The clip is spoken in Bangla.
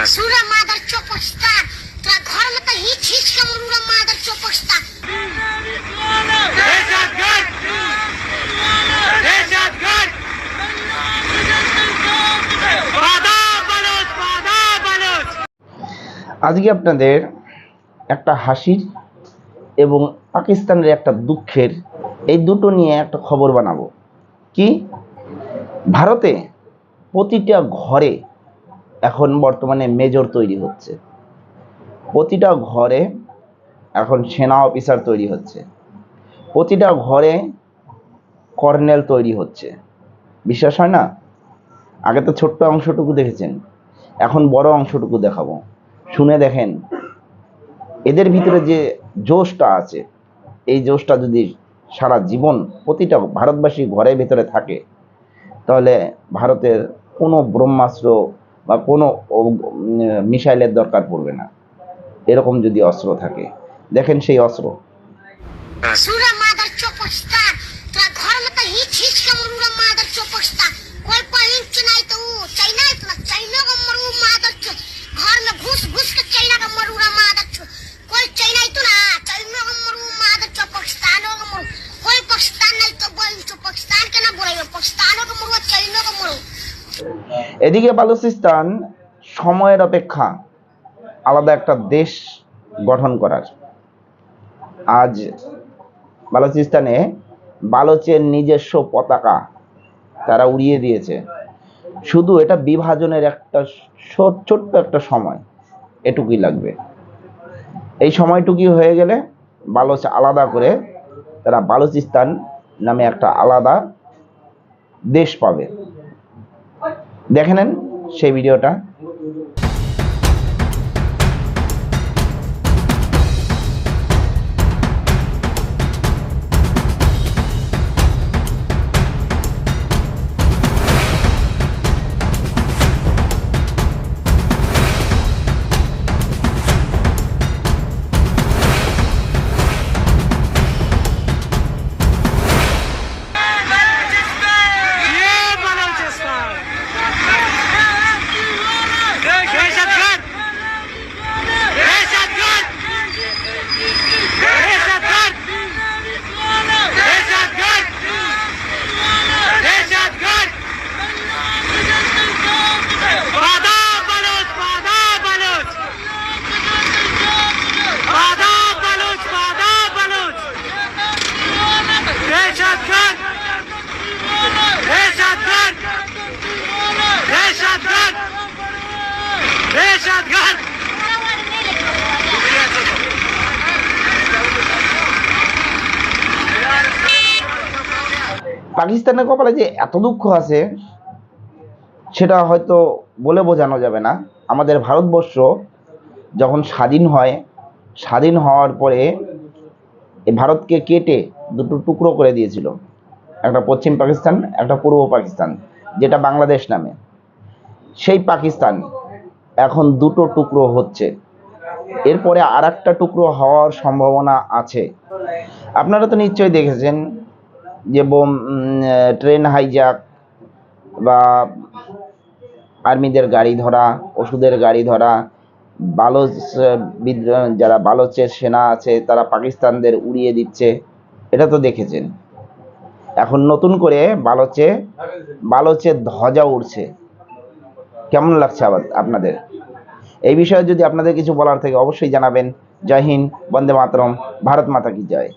सूरा मादर चौपस्ता तेरा घर में तो ही खींच के मरूरा मादर चौपस्ता আজকে আপনাদের একটা হাসির এবং পাকিস্তানের একটা দুঃখের এই দুটো নিয়ে একটা খবর বানাবো। কি ভারতে প্রতিটা ঘরে এখন বর্তমানে মেজর তৈরি হচ্ছে, প্রতিটা ঘরে এখন সেনা অফিসার তৈরি হচ্ছে, প্রতিটা ঘরে কর্নেল তৈরি হচ্ছে। বিশ্বাস হয় না? আগে তো ছোট্ট অংশটুকু দেখেছেন, এখন বড় অংশটুকু দেখাবো। শুনে দেখেন এদের ভিতরে যে জোশটা আছে, এই জোশটা যদি সারা জীবন প্রতিটা ভারতবাসী ঘরের ভিতরে থাকে, তাহলে ভারতের কোনো ব্রহ্মাস্ত্র বা কোনো মিসাইলের দরকার পড়বে না। এরকম যদি অস্ত্র থাকে, দেখেন সেই অস্ত্র। सूरा मादर चौपस्ता तेरा घर में तो ही खींच के मरूरा मादर चौपस्ता कोई इंच नहीं तो चाइना इतना चाइना का मरू मादर चो घर में घुस घुस के चाइना का मरूरा मादर चो कोई चाइना ही तो ना चाइना का मरू मादर चौपस्तान का मरू कोई पाकिस्तान नहीं तो बोल चो पाकिस्तान के ना बोले पाकिस्तान का मरू चाइना का मरू। এদিকে বালুচিস্তান সময়ের অপেক্ষা আলাদা একটা দেশ গঠন করার। আজ বালুচিস্তানে বালোচের নিজস্ব পতাকা তারা উড়িয়ে দিয়েছে। শুধু এটা বিভাজনের একটা ছোট্ট একটা সময়, এটুকুই লাগবে। এই সময়টুকুই হয়ে গেলে বালোচ আলাদা করে তারা বালুচিস্তান নামে একটা আলাদা দেশ পাবে। দেখে নেন সেই ভিডিওটা। পাকিস্তানের কপালে যে এত দুঃখ আছে সেটা হয়তো বলে বোঝানো যাবে না। আমাদের ভারতবর্ষ যখন স্বাধীন হয়, স্বাধীন হওয়ার পরে এই ভারতকে কেটে দুটো টুকরো করে দিয়েছিল, একটা পশ্চিম পাকিস্তান, একটা পূর্ব পাকিস্তান, যেটা বাংলাদেশ নামে। সেই পাকিস্তান এখন দুটো টুকরো হচ্ছে, এরপরে আর একটা টুকরো হওয়ার সম্ভাবনা আছে। আপনারা তো নিশ্চয়ই দেখেছেন যে ট্রেন হাইজ্যাক বা আর্মিদের গাড়ি ধরা, ওষুধের গাড়ি ধরা, বালোচ যারা বালোচের সেনা আছে তারা পাকিস্তানদের উড়িয়ে দিচ্ছে, এটা তো দেখেছেন। এখন নতুন করে বালোচের ধ্বজা উড়ছে। কেমন লাগছে আবার আপনাদের? এই বিষয়ে যদি আপনাদের কিছু বলার থাকে অবশ্যই জানাবেন। জয় হিন্দ, বন্দে মাতরম, ভারত মাতা কি জয়।